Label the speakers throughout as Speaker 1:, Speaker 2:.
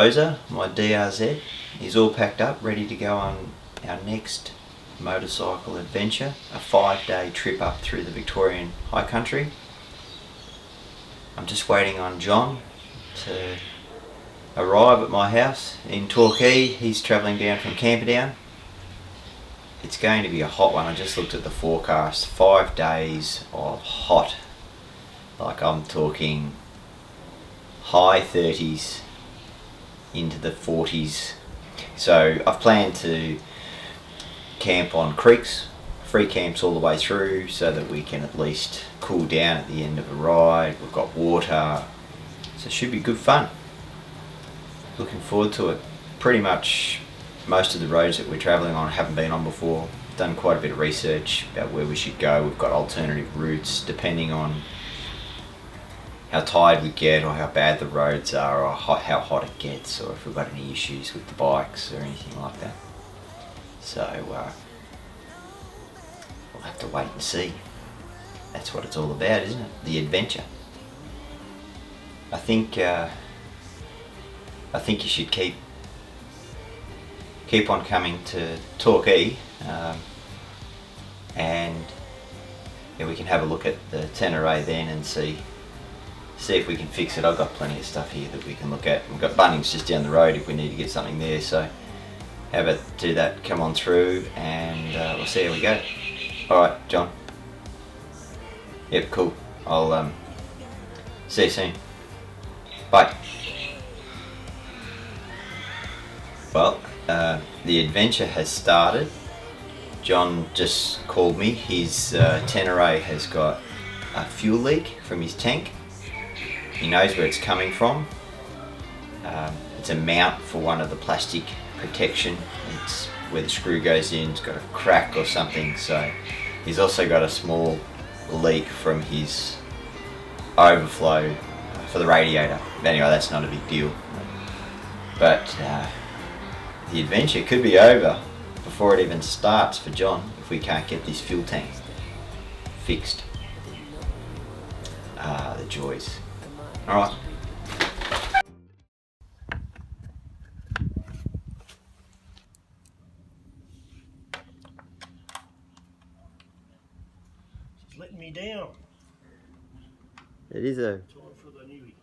Speaker 1: Dozer, my DRZ, is all packed up, ready to go on our next motorcycle adventure, a 5-day trip up through the Victorian High Country. I'm just waiting on John to arrive at my house in Torquay. He's travelling down from Camperdown. It's going to be a hot one. I just looked at the forecast. 5 days of hot. Like, I'm talking high 30s into the 40s. So I've planned to camp on creeks, free camps all the way through, so that we can at least cool down at the end of a ride. We've got water, so it should be good fun. Looking forward to it. Pretty much most of the roads that we're travelling on haven't been on before. Done quite a bit of research about where we should go. We've got alternative routes depending on how tired we get, or how bad the roads are, or how hot it gets, or if we've got any issues with the bikes or anything like that. So we'll have to wait and see. That's what it's all about, isn't it? The adventure. I think you should keep on coming to Torquay, and yeah, we can have a look at the Tenere then and see if we can fix it. I've got plenty of stuff here that we can look at. We've got Bunnings just down the road if we need to get something there, so how about do that, come on through, and we'll see how we go. Alright, John. Yep, cool. I'll see you soon. Bye. Well, the adventure has started. John just called me. His Tenere has got a fuel leak from his tank. He knows where it's coming from. It's a mount for one of the plastic protection. It's where the screw goes in. It's got a crack or something. So he's also got a small leak from his overflow for the radiator. Anyway, that's not a big deal. But the adventure could be over before it even starts for John if we can't get this fuel tank fixed. The joys. Alright.
Speaker 2: She's letting me down.
Speaker 1: It is a
Speaker 2: Time for the Noojee.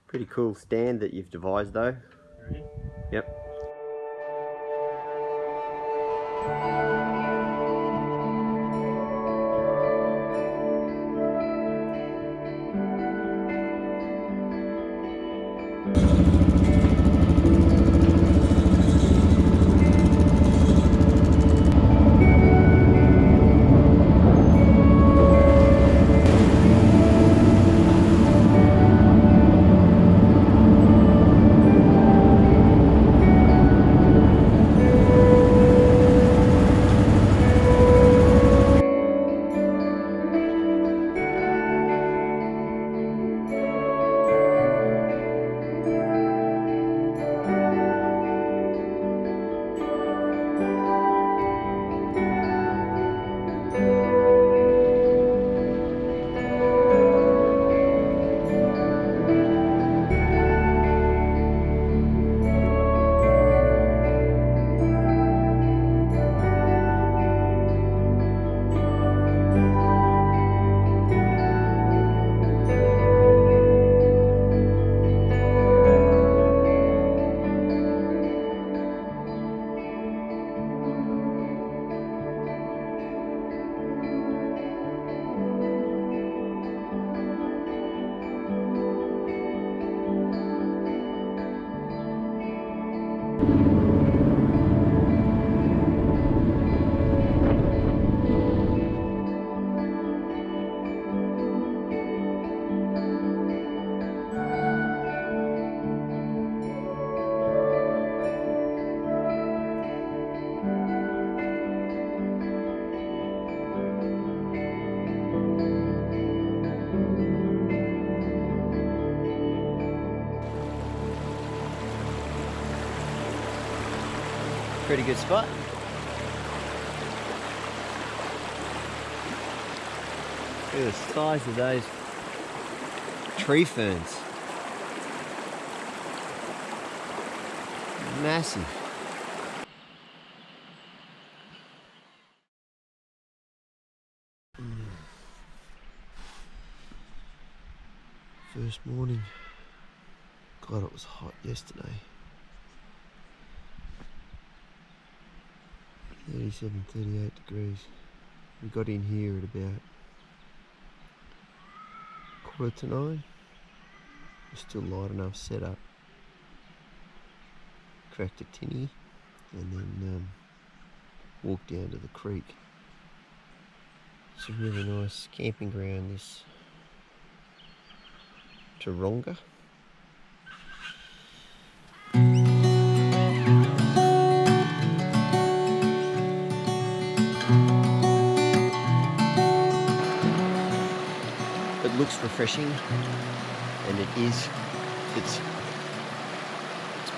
Speaker 1: pretty cool stand that you've devised though.
Speaker 2: Ready?
Speaker 1: Yep. Pretty good spot. Look at the size of those tree ferns.
Speaker 3: massive. First morning. God, it was hot yesterday. 37, 38 degrees. We got in here at about 8:45. We're still light enough set up. Cracked a tinny and then walked down to the creek. It's a really nice camping ground, this Taronga. It looks refreshing, and it is. It's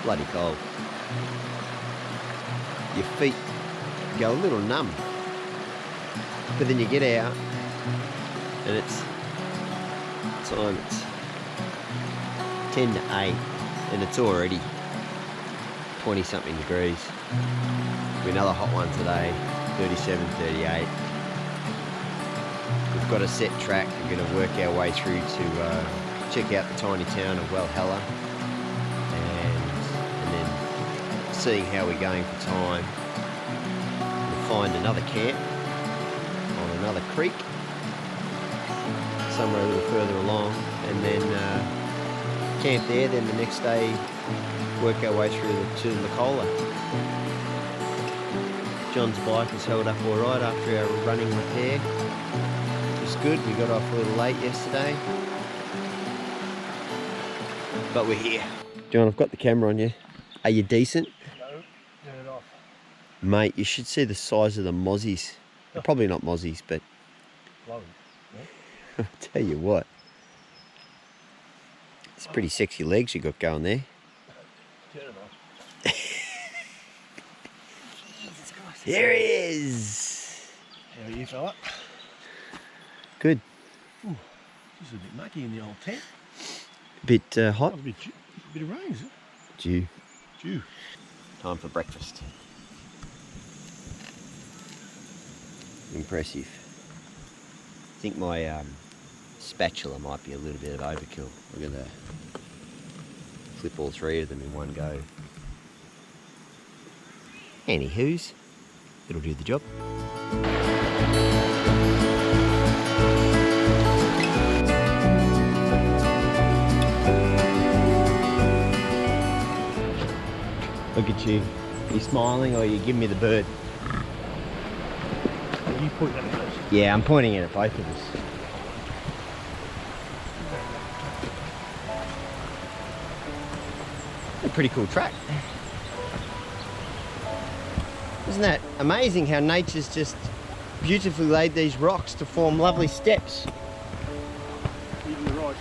Speaker 3: bloody cold. Your feet go a little numb, but then you get out, and it's 10 to 8, and it's already 20 something degrees. Another hot one today, 37, 38. We've got a set track. We're going to work our way through to check out the tiny town of Walhalla, and then seeing how we're going for time. We'll find another camp on another creek somewhere a little further along, and then camp there. Then the next day work our way through to Nicola. John's bike has held up alright after our running repair. It was good. We got off a little late yesterday, but we're here. John, I've got the camera on you. Are you decent?
Speaker 2: No, turn it off.
Speaker 3: Mate, you should see the size of the mozzies. They're probably not mozzies, but
Speaker 2: Lovely.
Speaker 3: I'll tell you what. It's pretty sexy legs you got going there.
Speaker 2: Turn it off.
Speaker 3: There he is.
Speaker 2: How are you, fella?
Speaker 3: Good.
Speaker 2: Ooh, this is a bit mucky in the old tent.
Speaker 3: A bit hot.
Speaker 2: A bit of rain, is it?
Speaker 3: Dew.
Speaker 2: Dew.
Speaker 3: Time for breakfast. Impressive. I think my spatula might be a little bit of overkill. We're going to flip all three of them in one go. Anywho's, it'll do the job. Look at you. Are you smiling or are you giving me the bird?
Speaker 2: You point that at us.
Speaker 3: Yeah, I'm pointing it at both of us. A pretty cool track. Isn't that amazing how nature's just beautifully laid these rocks to form lovely steps?
Speaker 2: Even the right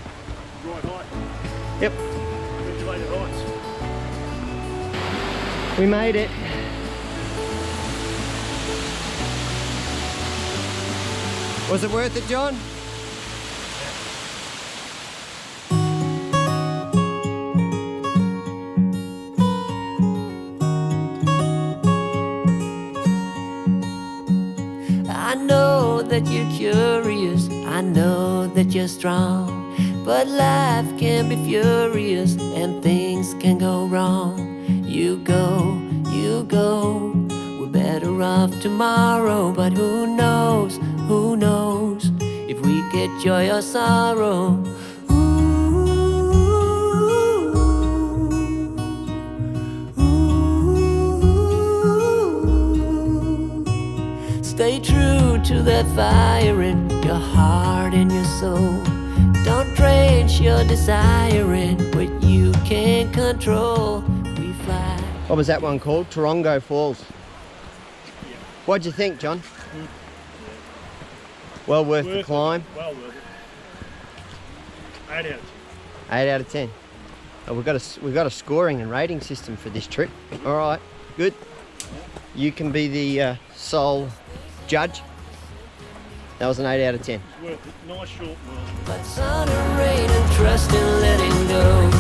Speaker 2: height.
Speaker 3: Yep.
Speaker 2: Regulated heights.
Speaker 3: We made it. Was it worth it, John?
Speaker 4: I know that you're curious, I know that you're strong, but life can be furious and things can go wrong. You go, we're better off tomorrow, but who knows if we get joy or sorrow. Stay true to that fire in your heart and your soul. Don't drench your desire in what you can't control. We fly.
Speaker 3: What was that one called? Taronga Falls.
Speaker 2: Yeah.
Speaker 3: What'd you think, John? Well worth the climb.
Speaker 2: Well worth it. 8 out of 10.
Speaker 3: 8 out of 10. Oh, we've got a scoring and rating system for this trip. All right, good. You can be the sole judge. That was an 8 out of 10.
Speaker 2: It's worth it. Nice short run.
Speaker 4: But sun and rain and trust in letting go.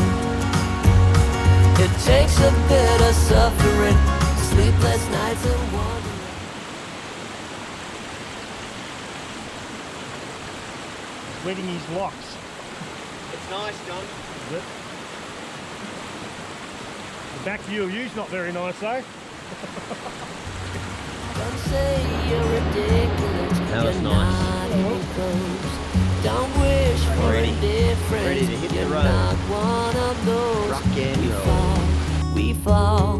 Speaker 4: It takes a bit of suffering, sleepless nights and wandering.
Speaker 2: Wetting his locks.
Speaker 3: It's nice, John.
Speaker 2: Is it? The back view of you's not very nice though.
Speaker 4: Don't say you're ridiculous.
Speaker 3: That was
Speaker 4: you're
Speaker 3: nice.
Speaker 4: Not even close. Don't wish for indifference.
Speaker 3: Ready to hit the
Speaker 4: you're
Speaker 3: road.
Speaker 4: not one of those.
Speaker 3: Rock and roll.
Speaker 4: We fall,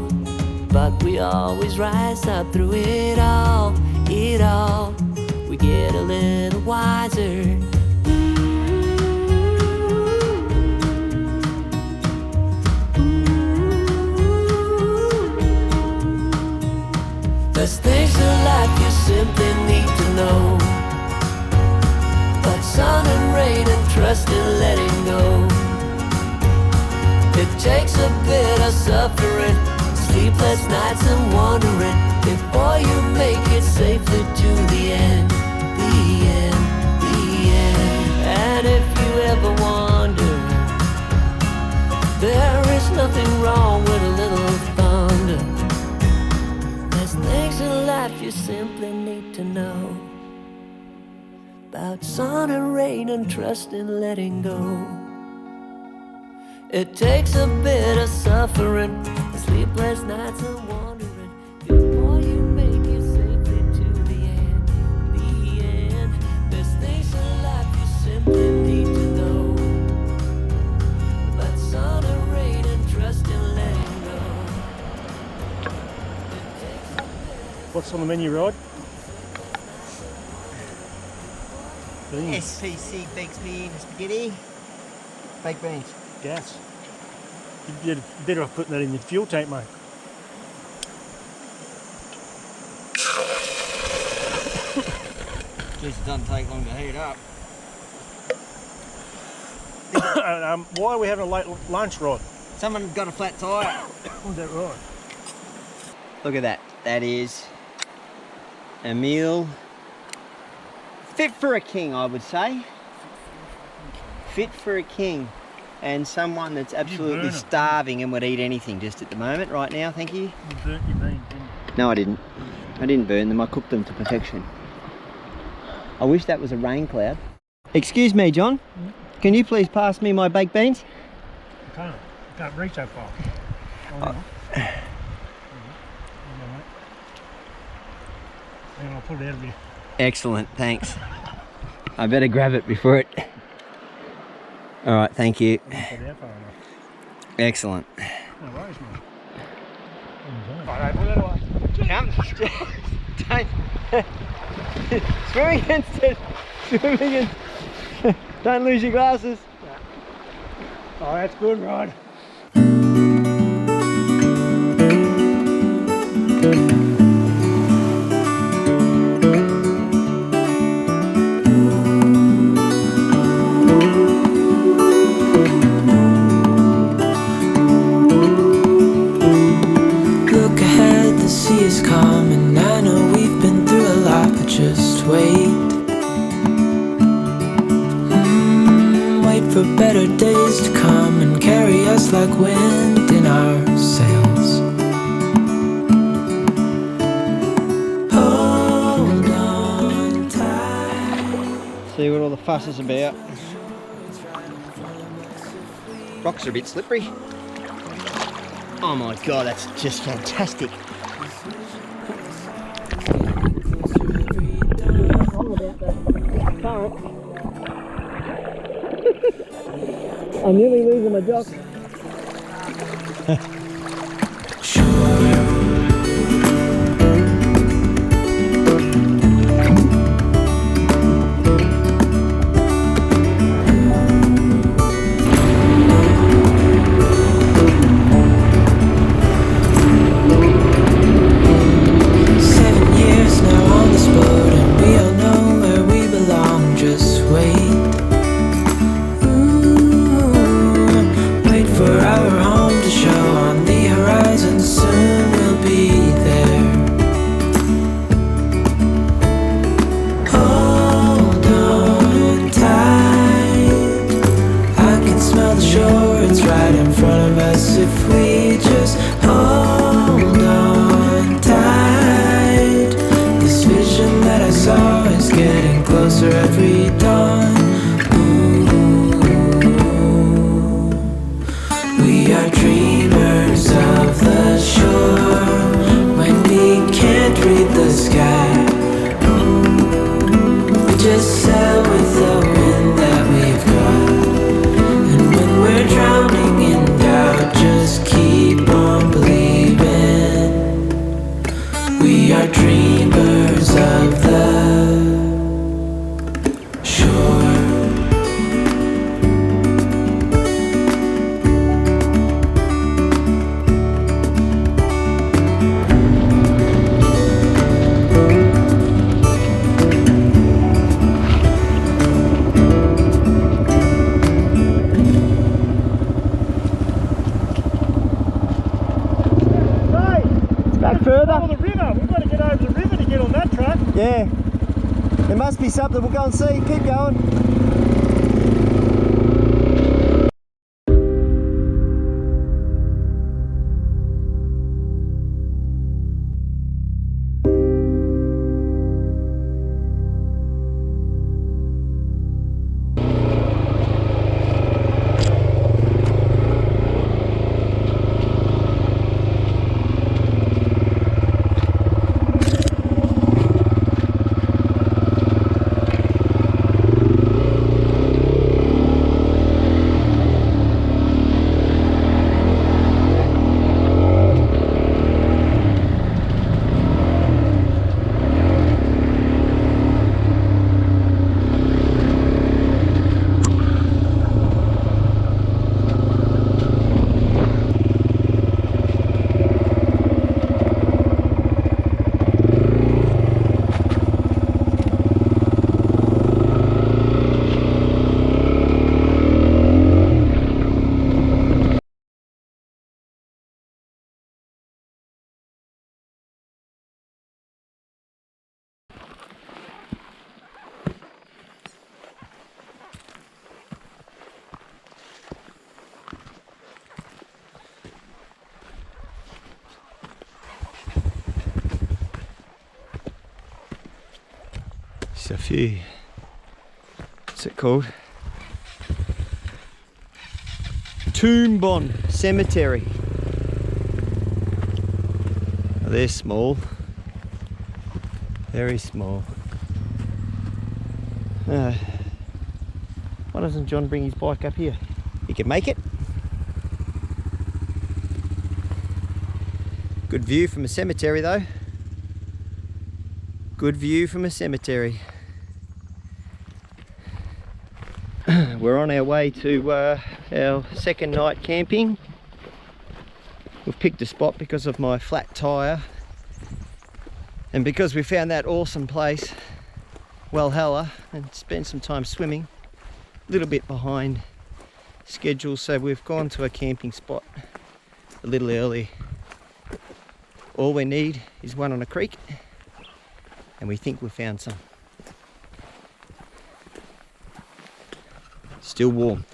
Speaker 4: but we always rise up through it all. It all. We get a little wiser. There's things in life you simply need to know. But sun and rain and trust in letting go. It takes a bit of suffering, sleepless nights and wandering, before you make it safely to the end, the end, the end. And if you ever wonder, there is nothing wrong with a little thunder. There's things in life you simply need to know. About sun and rain and trust in letting go. It takes a bit of suffering, sleepless nights and wandering, before you make it safely to the end, the end. There's things in life you simply need to know. About sun and rain and trust in letting go.
Speaker 2: What's on the menu, Rod? Beans.
Speaker 3: SPC baked beans, spaghetti, baked beans.
Speaker 2: Gas. You'd better off putting that in the fuel tank, mate.
Speaker 3: At least it doesn't take long to heat up.
Speaker 2: Why are we having a late lunch, Rod?
Speaker 3: Someone got a flat tyre.
Speaker 2: Is that right?
Speaker 3: Look at that. That is a meal fit for a king, I would say. Fit for a king. And someone that's absolutely starving and would eat anything just at the moment, right now, thank you.
Speaker 2: You burnt your beans, didn't you?
Speaker 3: No, I didn't. I didn't burn them, I cooked them to perfection. I wish that was a rain cloud. Excuse me, John. Can you please pass me my baked beans?
Speaker 2: I can't reach so far. Oh, and I'll put it out of you.
Speaker 3: Excellent, thanks. I better grab it before it... All right, thank you.
Speaker 2: Put it out far enough.
Speaker 3: Excellent.
Speaker 2: No worries, mate. Alright, put that away.
Speaker 3: Come, don't swim against it. Swim against. Don't lose your glasses.
Speaker 2: Oh, that's good, Rod.
Speaker 4: Just wait. Wait for better days to come and carry us like wind in our sails. Hold on tight.
Speaker 3: See what all the fuss is about. Rocks are a bit slippery. Oh my god, that's just fantastic. I'm nearly losing my jock. Yeah. There must be something. We'll go and see. Keep going. A few, what's it called? Tombon Cemetery. Oh, they're small, very small. Why doesn't John bring his bike up here? He can make it. Good view from a cemetery though. Good view from a cemetery. We're on our way to our second night camping. We've picked a spot because of my flat tyre and because we found that awesome place, Walhalla, and spent some time swimming. A little bit behind schedule, so we've gone to a camping spot a little early. All we need is one on a creek, and we think we've found some. Still warm.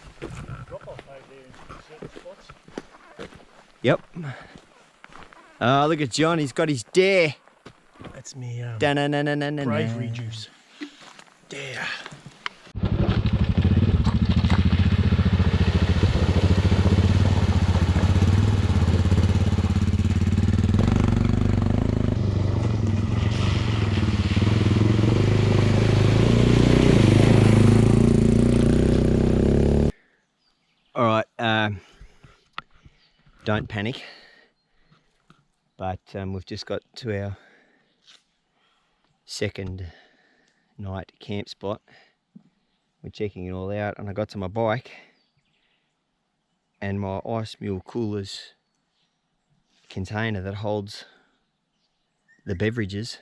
Speaker 3: Yep. Oh, look at John, he's got his dare.
Speaker 2: That's me
Speaker 3: Bravery
Speaker 2: juice. Dare.
Speaker 3: All right, don't panic, but we've just got to our second night camp spot. We're checking it all out, and I got to my bike and my ice mule cooler's container that holds the beverages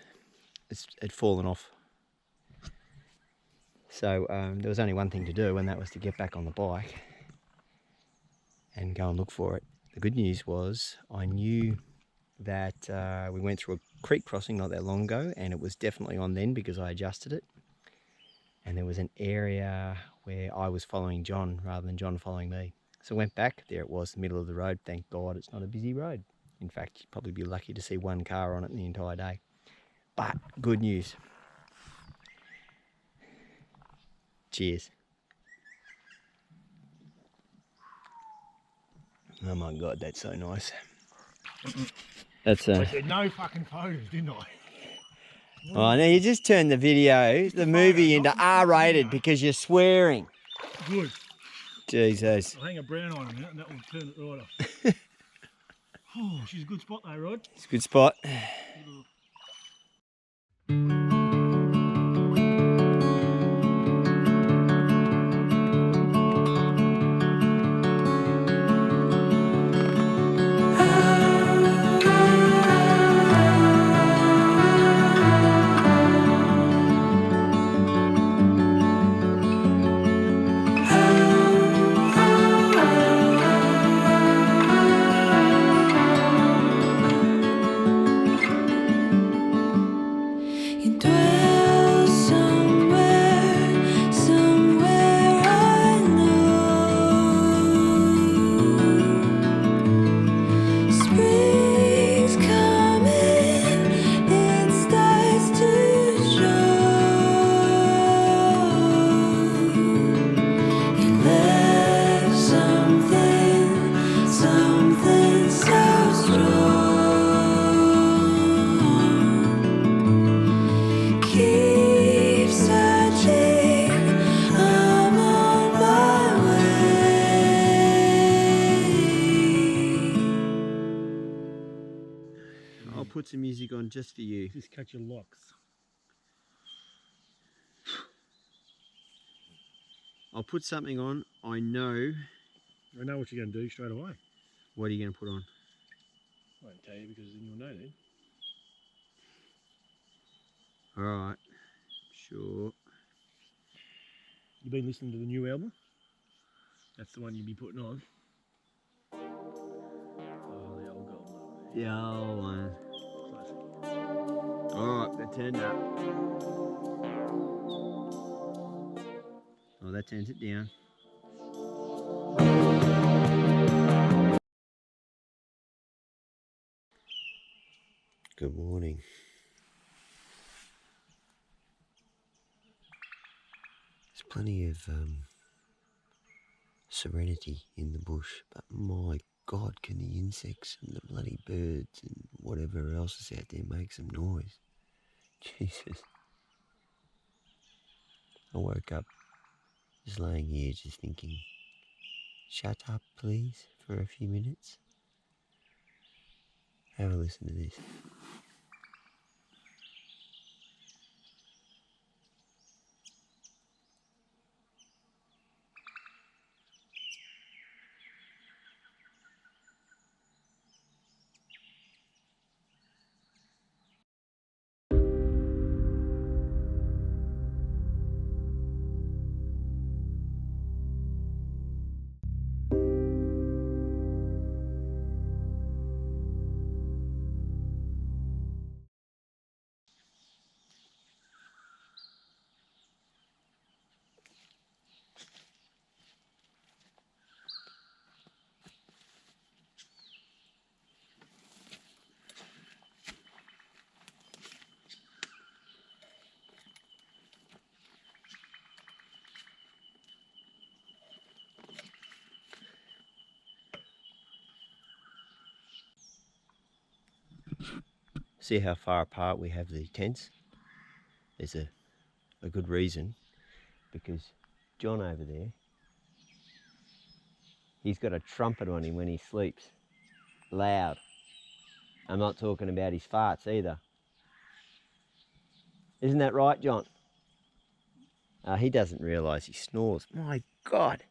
Speaker 3: had fallen off. So there was only one thing to do, and that was to get back on the bike and go and look for it. The good news was I knew that we went through a creek crossing not that long ago, and it was definitely on then because I adjusted it. And there was an area where I was following John rather than John following me. So I went back, there it was, the middle of the road. Thank God it's not a busy road. In fact, you'd probably be lucky to see one car on it the entire day. But good news. Cheers. Oh my God, that's so nice. That's
Speaker 2: I said no fucking photos, didn't I?
Speaker 3: Oh, now you just turned the video, the movie into R-rated because you're swearing.
Speaker 2: Good.
Speaker 3: Jesus.
Speaker 2: I'll hang a brown on a minute and that will turn it right off. Oh, she's a good spot though, Rod.
Speaker 3: It's a good spot.
Speaker 4: You
Speaker 3: music on just for you.
Speaker 2: Just catch your locks.
Speaker 3: I'll put something on. I know.
Speaker 2: I know what you're going to do straight away.
Speaker 3: What are you going to put on?
Speaker 2: I won't tell you because then you'll know then.
Speaker 3: Alright. Sure.
Speaker 2: You've been listening to the new album? That's the one you'll be putting on. Oh, the old Golden Love.
Speaker 3: The old one.
Speaker 2: Classic.
Speaker 3: Alright, that turned up. Oh, that turns it down. Good morning. There's plenty of serenity in the bush, but my God, can the insects and the bloody birds and whatever else is out there make some noise. Jesus. I woke up just laying here just thinking, shut up please for a few minutes. Have a listen to this. See how far apart we have the tents? There's a good reason, because John over there, he's got a trumpet on him when he sleeps. Loud. I'm not talking about his farts either. Isn't that right, John? He doesn't realise he snores. My God.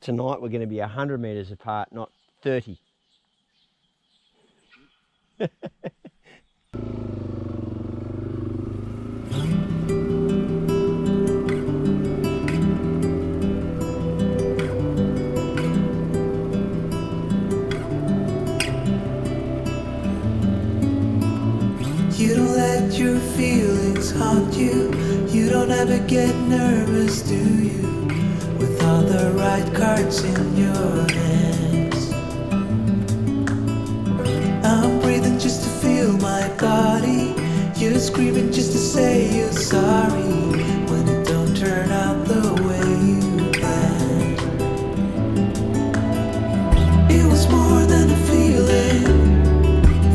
Speaker 3: Tonight we're going to be 100 metres apart, not 30.
Speaker 5: You don't let your feelings haunt you. You don't ever get nervous, do you? With all the right cards in your hands. I'm breathing just to feel my body. You're screaming just to say you're sorry when it don't turn out the way you planned. It was more than a feeling,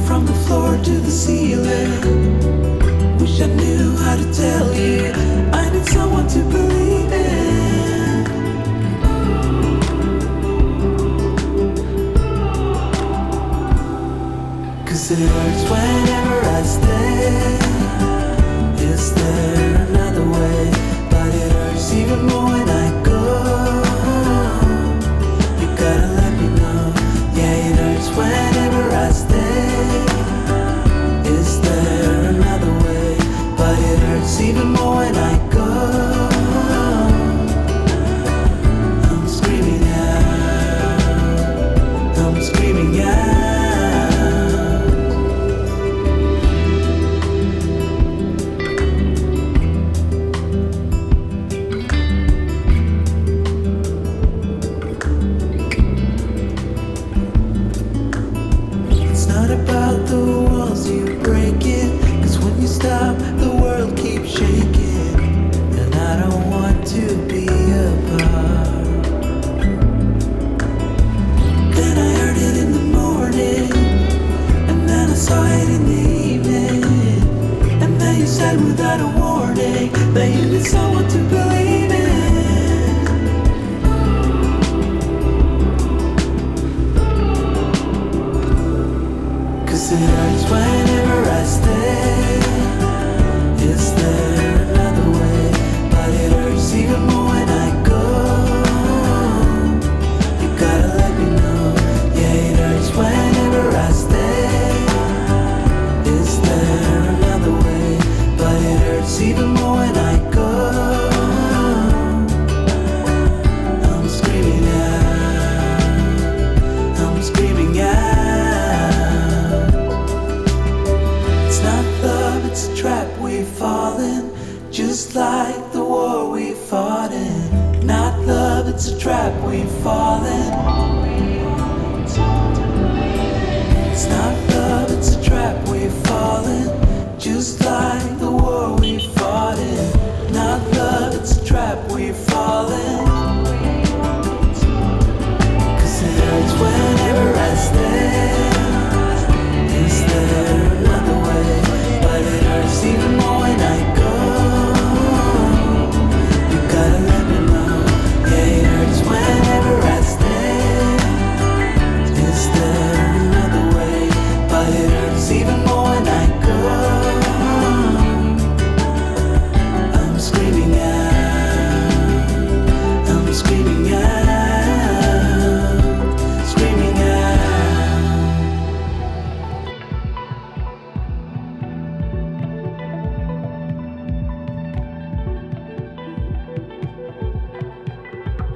Speaker 5: from the floor to the ceiling. Wish I knew how to tell you I need someone to believe in. Cause it hurts whenever I stay. Is there another way? But it hurts even more when I go. You gotta let me know. Yeah, it hurts whenever I stay. Is there another way? But it hurts even more when I go. I'm screaming out. I'm screaming out. It's not about the walls you break it, 'cause when you stop, the world keeps shaking, and I don't want to be apart. Then I heard it in the morning, and then I saw it in the evening, and then you said without a warning that you need someone to believe in. Cause it hurts even more when I go. I'm screaming out, I'm screaming out. It's not love, it's a trap we fall in, just like the war we fought in. Not love, it's a trap we fall in. It's not love, it's a trap we fall in, just like the war we fought in. Not love, it's a trap we fall in. 'Cause it hurts whenever I stand. Is there another way? But it hurts even more when I go. You gotta let me know. Yeah, it hurts whenever I stand. Is there another way? But it hurts even more when I go. I'm screaming out, I'm screaming out, screaming out.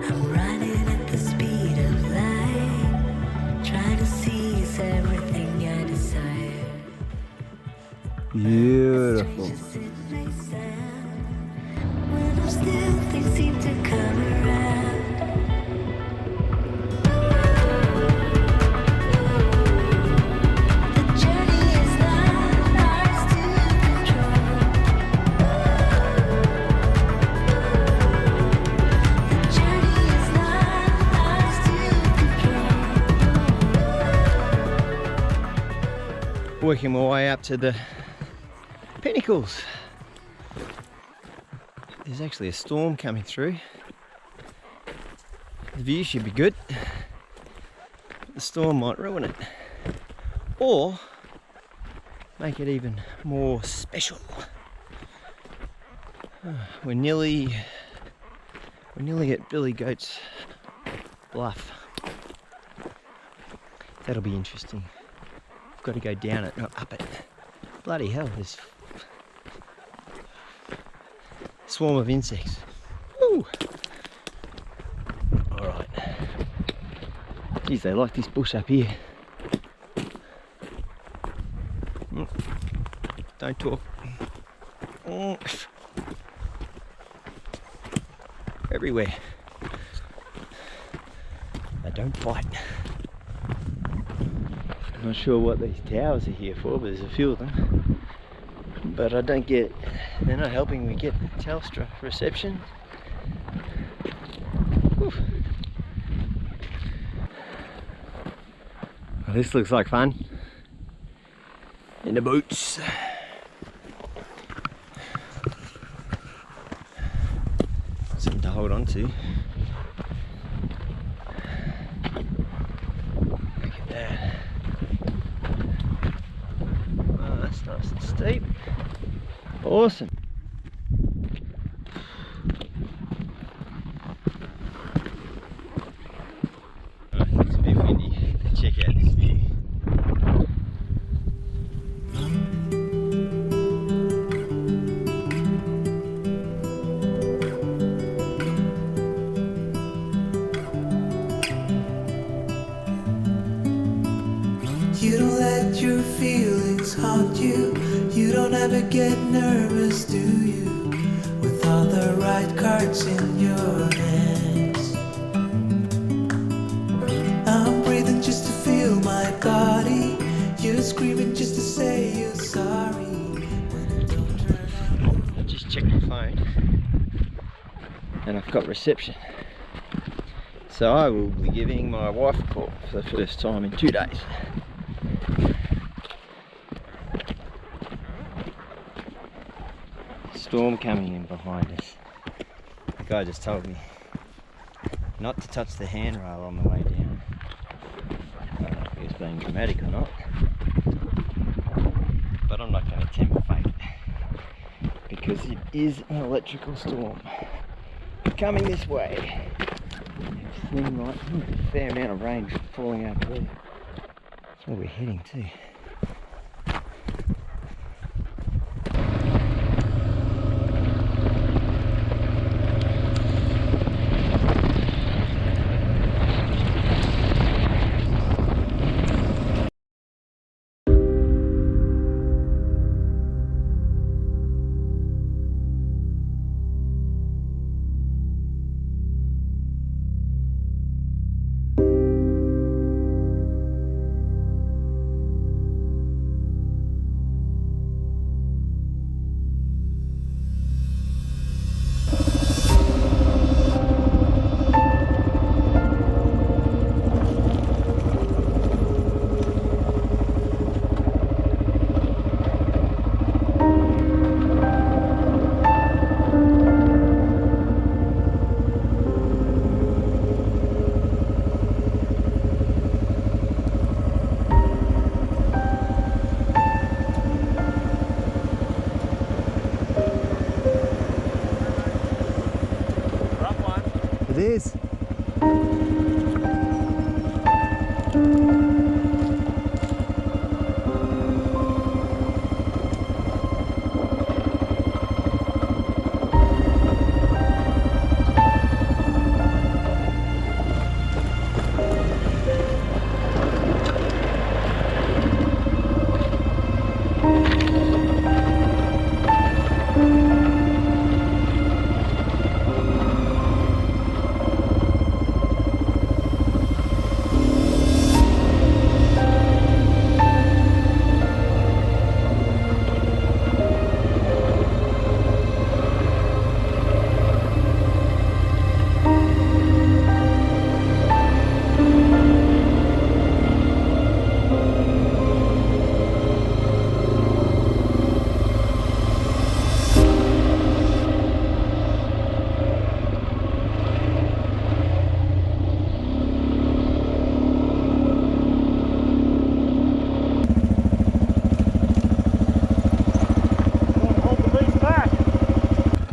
Speaker 6: I'm running at the speed of light, trying to seize everything I desire.
Speaker 3: Beautiful.
Speaker 6: Strange as it may sound, when I'm still, things seem to come around. The journey is not ours to control. The journey is not ours to control.
Speaker 3: Working my way up to the pinnacles. There's actually a storm coming through. The view should be good. The storm might ruin it, or make it even more special. We're nearly at Billy Goat Bluff. That'll be interesting. I've got to go down it, not up it. Bloody hell, there's a swarm of insects. Woo! Alright. Geez, they like this bush up here. Don't talk. Everywhere. They don't bite. I'm not sure what these towers are here for, but there's a few of them. But I don't get, they're not helping me get Telstra reception. Whew. Well, this looks like fun. In the boots. Something to hold on to. Look at that. Oh, that's nice and steep. Awesome. Oh, it's a bit windy. Check out this view.
Speaker 5: You don't let your feelings haunt you. You don't ever get nervous, do you? With all the right cards in your hands. I'm breathing just to feel my body. You're screaming just to say you're sorry. When it don't turn out.
Speaker 3: I just checked my phone and I've got reception. So I will be giving my wife a call for the first time in 2 days. Storm coming in behind us. The guy just told me not to touch the handrail on the way down. I don't know if he was being dramatic or not, but I'm not going to tempt fate because it is an electrical storm coming this way. Seems like a fair amount of rain falling over there. That's where we're heading to. is.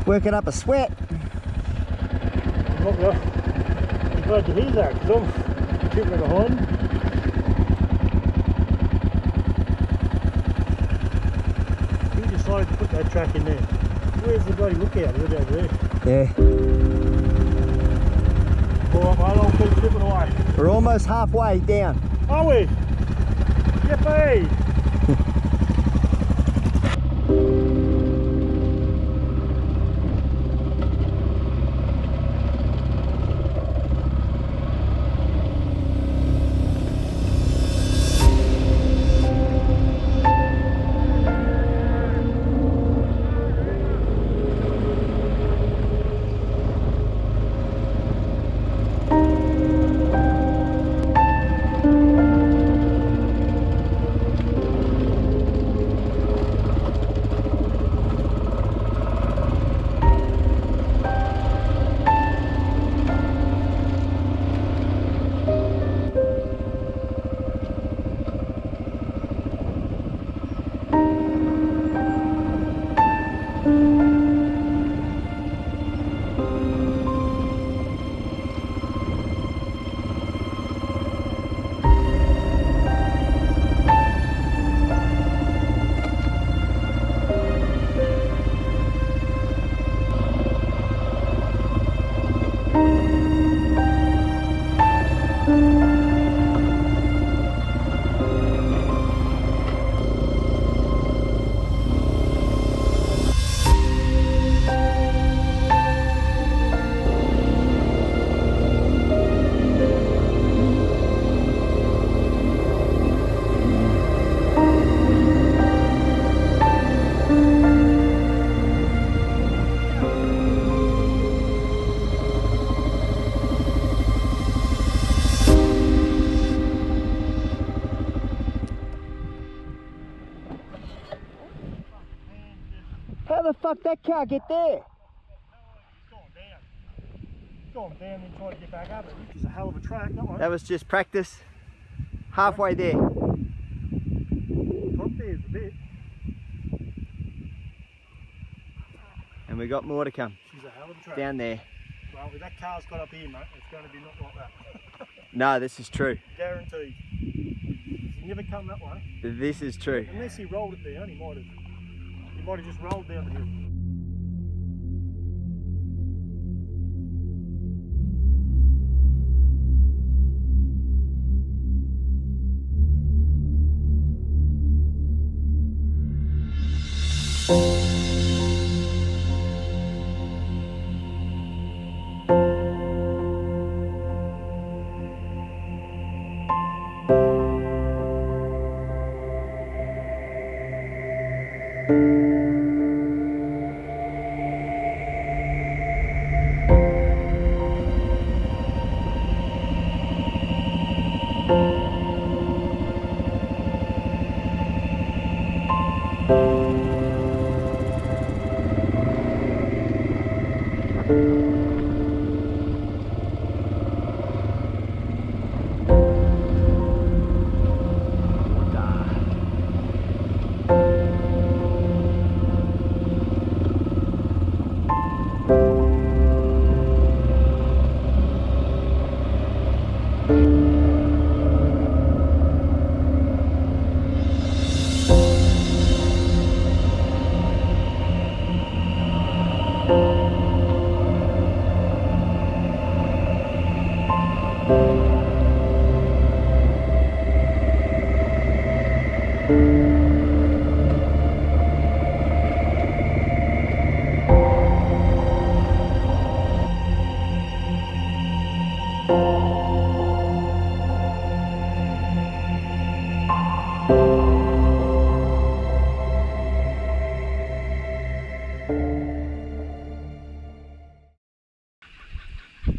Speaker 3: Working up a sweat.
Speaker 2: I'm glad to hear that, because I'm tipping behind. Who decided to put that track in there? Where's the bloody lookout? Right over there.
Speaker 3: Yeah.
Speaker 2: Alright mate, I'll keep tipping away.
Speaker 3: We're almost halfway down.
Speaker 2: Are we? Yippee!
Speaker 3: How the fuck that car get there?
Speaker 2: It's gone down and tried to get back up it, which is a hell of a track, that one.
Speaker 3: That was just practice. Halfway there.
Speaker 2: Top there's a bit.
Speaker 3: And we got more to come.
Speaker 2: She's a hell of a track.
Speaker 3: Down there.
Speaker 2: Well, if that car's got up here, mate, it's going to be not like that.
Speaker 3: No, this is true.
Speaker 2: Guaranteed. He never come that way.
Speaker 3: This is true.
Speaker 2: Unless he rolled it down, he might have just rolled down the hill.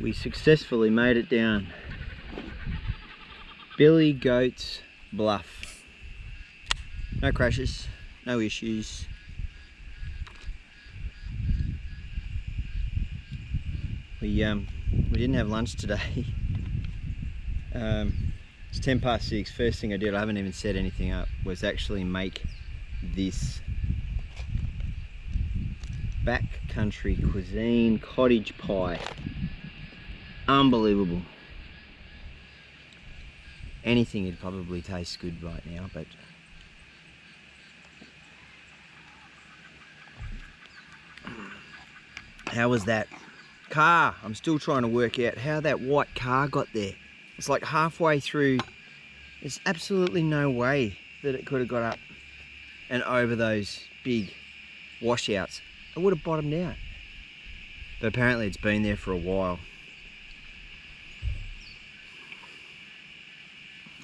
Speaker 3: We successfully made it down Billy Goat Bluff. No crashes, no issues. We didn't have lunch today. It's 6:10. First thing I did, I haven't even set anything up, was actually make this backcountry cuisine cottage pie. Unbelievable. Anything would probably taste good right now, but how was that car? I'm still trying to work out how that white car got there. It's like halfway through. There's absolutely no way that it could have got up and over those big washouts. It would have bottomed out. But apparently it's been there for a while.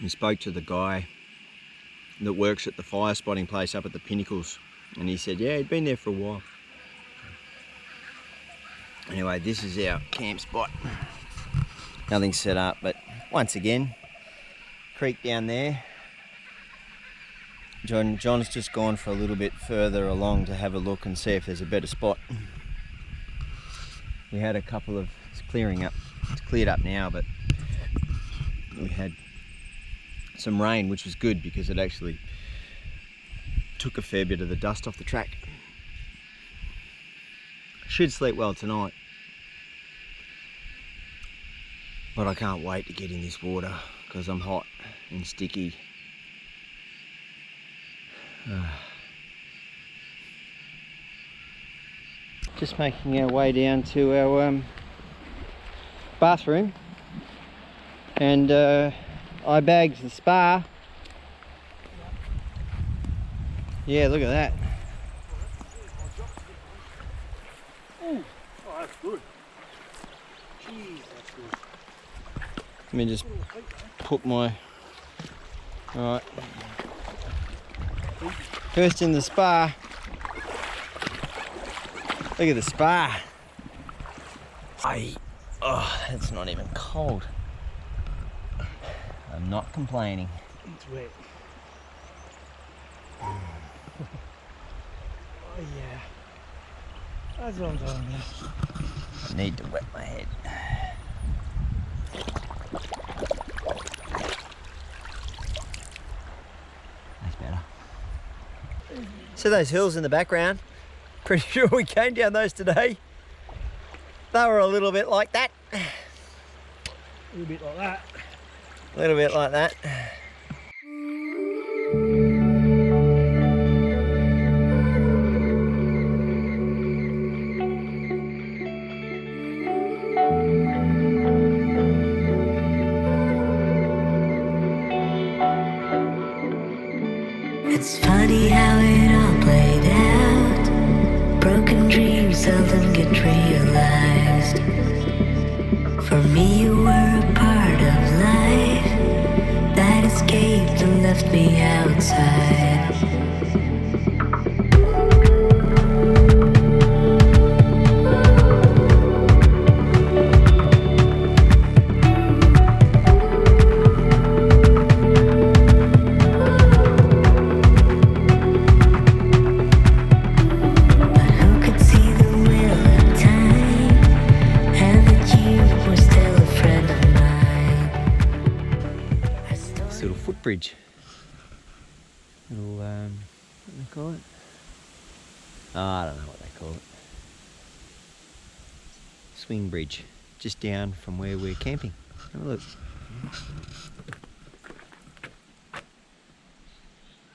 Speaker 3: We spoke to the guy that works at the fire spotting place up at the Pinnacles, and he said, yeah, he'd been there for a while. Anyway, this is our camp spot. Nothing's set up, but once again, creek down there. John's just gone for a little bit further along to have a look and see if there's a better spot. We had a couple of, it's clearing up, it's cleared up now, but we had some rain, which was good because it actually took a fair bit of the dust off the track. Should sleep well tonight, but I can't wait to get in this water because I'm hot and sticky. Just making our way down to our bathroom and eye bags and spa. Yeah, look at that.
Speaker 2: Oh, that's good. Jeez, that's good.
Speaker 3: Let me just put my... Alright. First in the spa. Look at the spa. Oh, it's not even cold. I'm not complaining.
Speaker 2: It's wet. Oh yeah. That's what I'm talking about.
Speaker 3: I need to wet my head. That's better. So those hills in the background, pretty sure we came down those today. They were a little bit like that.
Speaker 2: A little bit like that.
Speaker 3: A little bit like that.
Speaker 6: It's funny how it all played out. Broken dreams seldom get realized. For me, you were a part of life that escaped and left me outside.
Speaker 3: Bridge. Little, what do they call it? Oh, I don't know what they call it. Swing bridge, just down from where we're camping. Have a look.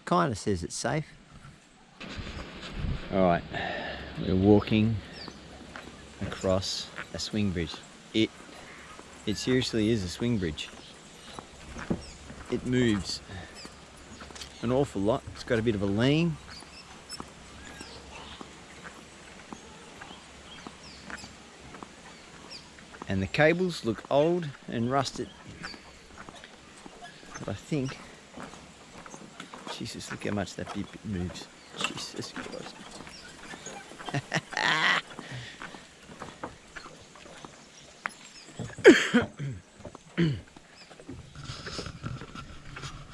Speaker 3: Kind of says it's safe. All right, we're walking across a swing bridge. It seriously is a swing bridge. It moves an awful lot. It's got a bit of a lean. And the cables look old and rusted. But I think, Jesus, look how much that bit moves. Jesus Christ.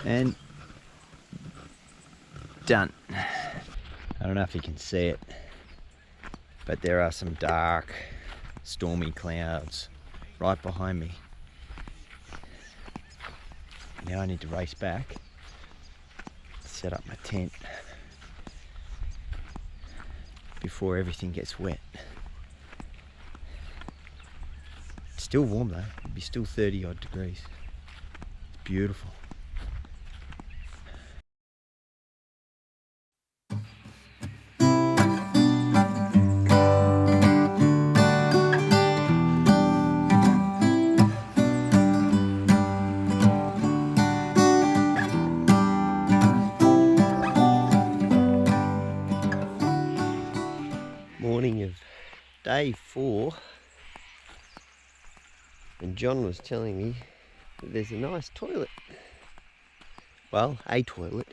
Speaker 3: And done. I don't know if you can see it, but there are some dark, stormy clouds right behind me. Now I need to race back, set up my tent before everything gets wet. It's still warm though, it'd be still 30 odd degrees. It's beautiful. Morning of day 4, and John was telling me that there's a nice toilet, well, a toilet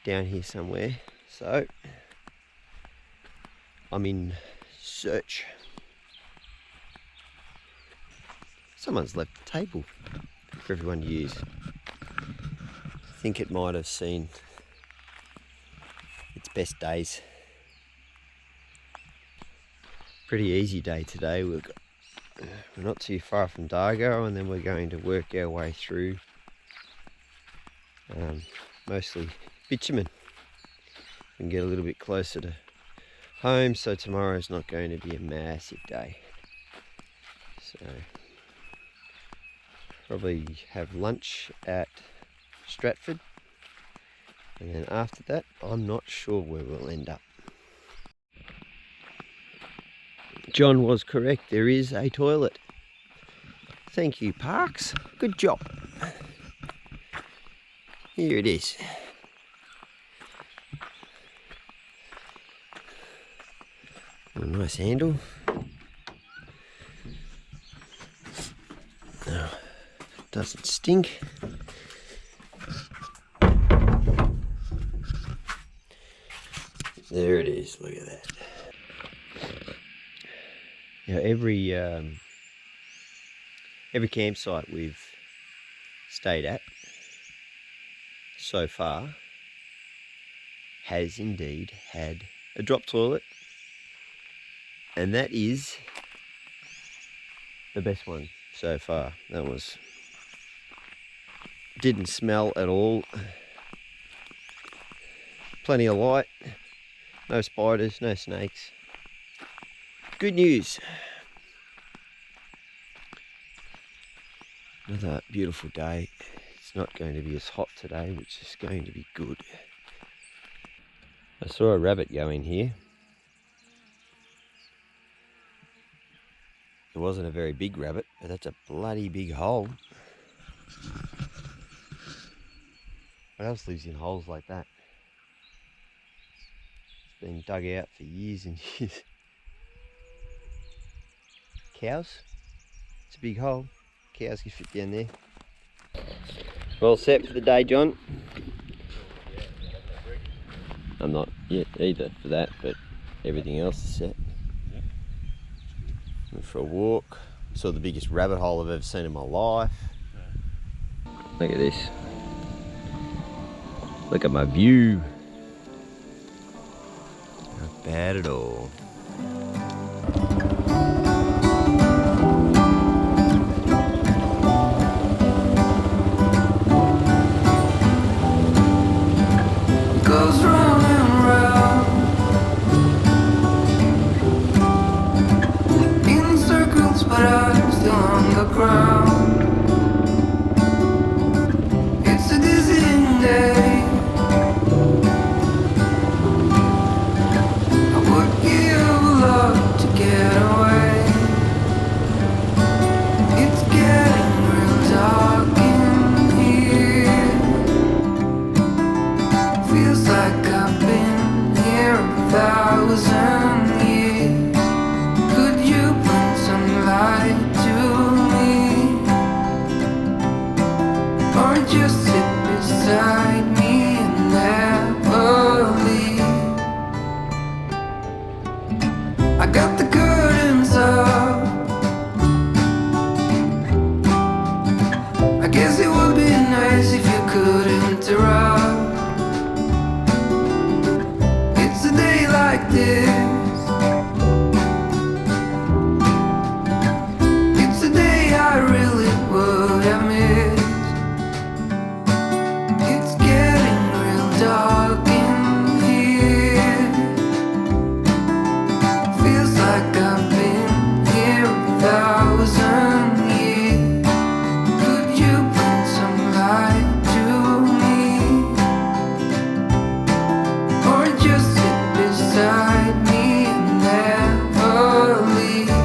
Speaker 3: down here somewhere, so I'm in search. Someone's left the table for everyone to use. I think it might have seen its best days. Pretty easy day today. We're not too far from Dargo, and then we're going to work our way through mostly bitumen and get a little bit closer to home, so tomorrow's not going to be a massive day. So probably have lunch at Stratford, and then after that I'm not sure where we'll end up. John was correct, there is a toilet. Thank you, Parks. Good job. Here it is. A nice handle. Oh, doesn't stink. There it is, look at that. You know, every campsite we've stayed at so far has indeed had a drop toilet, and that is the best one so far. That didn't smell at all, plenty of light, no spiders, no snakes. Good news. Another beautiful day. It's not going to be as hot today, which is going to be good. I saw a rabbit go in here. It wasn't a very big rabbit, but that's a bloody big hole. What else lives in holes like that? It's been dug out for years and years. Cows. It's a big hole. Cows can fit down there. Well set for the day, John. I'm not yet either for that, but everything else is set. Went for a walk. Saw the biggest rabbit hole I've ever seen in my life. Look at this. Look at my view. Not bad at all.
Speaker 5: Goes round and round in circles, but I'm still on the ground. It's a dizzying day. I would give a lot to get on. got the curtains up. I guess it would be nice if you could interrupt. It's a day like this. It's a day I really would have missed. It's getting real dark in here. Feels like I've been here 1,000 years. Could you bring some light to me? Or just sit beside me and never leave?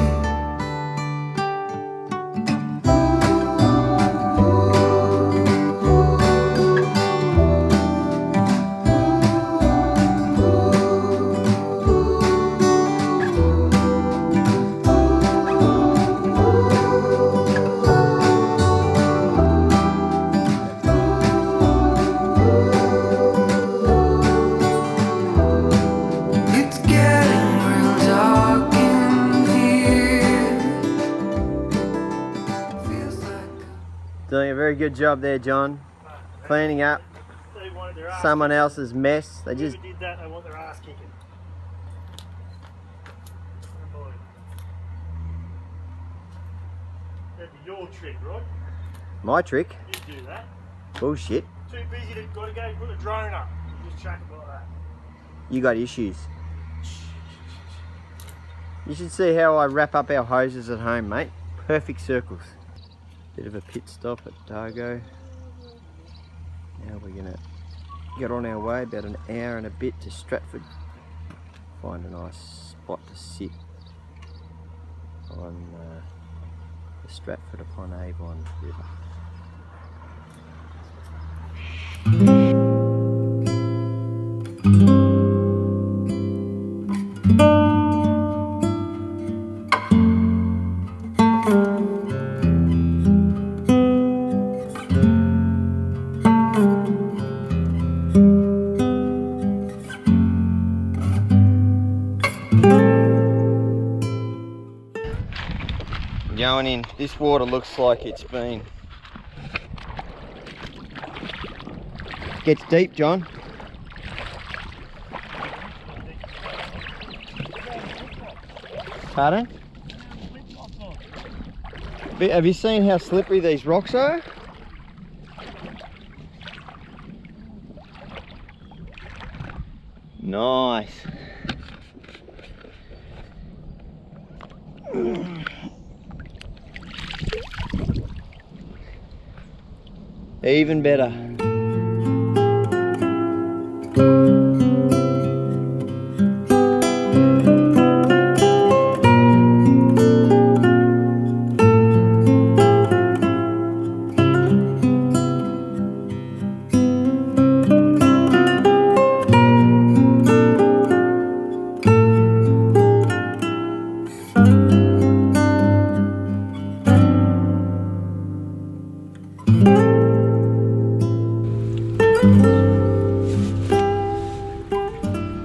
Speaker 5: It's getting real dark in here. Feels like
Speaker 3: Doing a very good job there, John. Cleaning up
Speaker 2: They wanted their ass
Speaker 3: someone else's mess. They just
Speaker 2: Whoever did that, they want their ass kicking. Oh boy. That'd be your trick, right?
Speaker 3: my trick.
Speaker 2: You do that.
Speaker 3: Bullshit.
Speaker 2: Too busy to gotta go put a drone up. You just chuck it like that.
Speaker 3: You got issues. You should see how I wrap up our hoses at home, mate. Perfect circles. Bit of a pit stop at Dargo. Now we're gonna get on our way, about an hour and a bit to Stratford. Find a nice spot to sit on the Stratford upon Avon River. Going in. This water looks like it's been... Gets deep, John. Pardon? Have you seen how slippery these rocks are? Nice. Even better.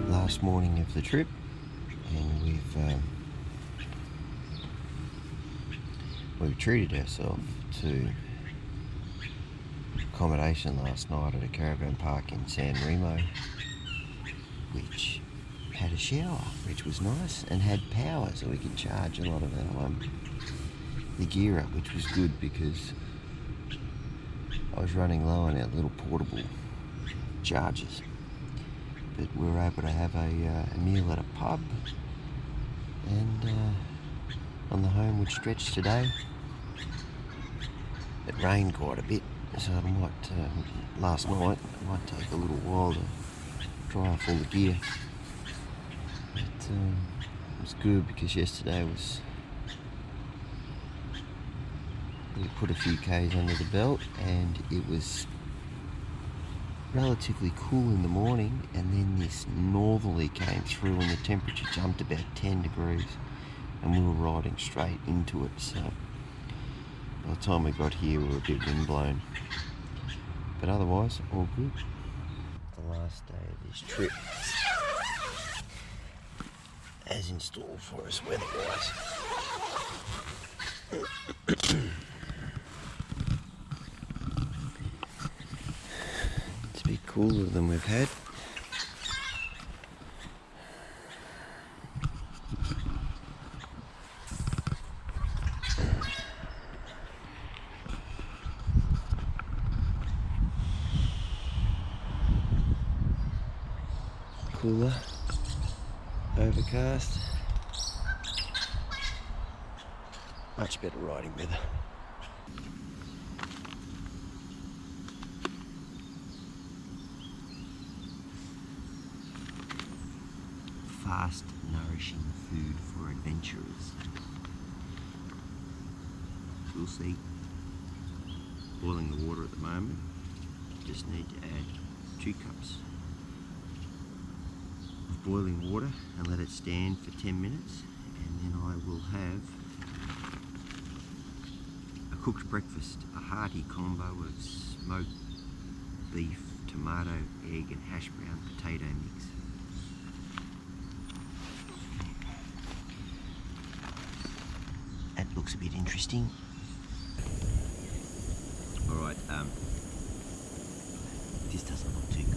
Speaker 3: Last morning of the trip, and we've treated ourselves to accommodation last night at a caravan park in San Remo, which had a shower, which was nice, and had power, so we could charge a lot of our the gear up, which was good because I was running low on our little portable chargers. But we were able to have a meal at a pub, and on the Homeward stretch today it rained quite a bit, so I might last night it might take a little while to dry off all the gear, but it was good because yesterday was, we put a few k's under the belt and it was relatively cool in the morning, and then this northerly came through and the temperature jumped about 10 degrees and we were riding straight into it, so by the time we got here we were a bit windblown, but otherwise all good. The last day of this trip, has installed for us weather-wise. It's a bit cooler than we've had. Cooler, overcast, much better riding weather. Fast, nourishing food for adventurers. We'll see. Boiling the water at the moment. Just need to add 2 cups of boiling water and let it stand for 10 minutes, and then I will have a cooked breakfast, a hearty combo of smoked beef, tomato, egg and hash brown potato mix. That looks a bit interesting. Alright, this doesn't look too good.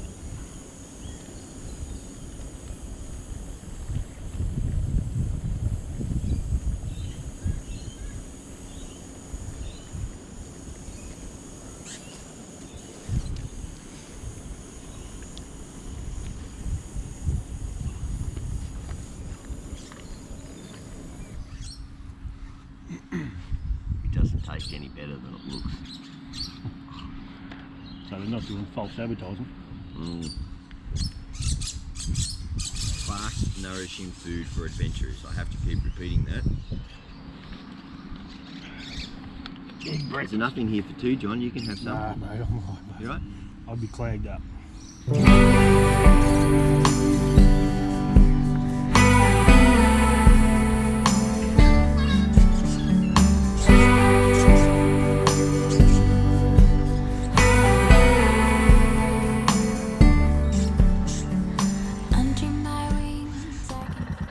Speaker 3: It doesn't taste any better than it looks.
Speaker 2: So they're not doing false advertising.
Speaker 3: Fast, nourishing food for adventurers. I have to keep repeating that. Is there nothing here for 2, John? You can have some.
Speaker 2: Nah, mate, I'm alright, mate.
Speaker 3: You right?
Speaker 2: I'd be clagged up.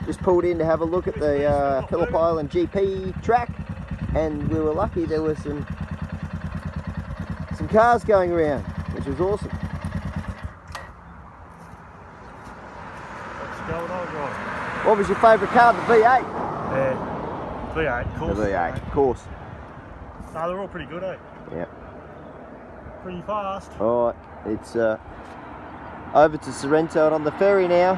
Speaker 3: Just pulled in to have a look at the Phillip Island GP track, and we were lucky there were some cars going around, which was awesome.
Speaker 2: What's going on, Roy?
Speaker 3: What was your favourite car? The V8?
Speaker 2: Yeah, V8, of course.
Speaker 3: The V8, of course.
Speaker 2: No, they're all pretty good, eh?
Speaker 3: Yeah.
Speaker 2: Pretty fast.
Speaker 3: Alright, it's over to Sorrento and on the ferry now.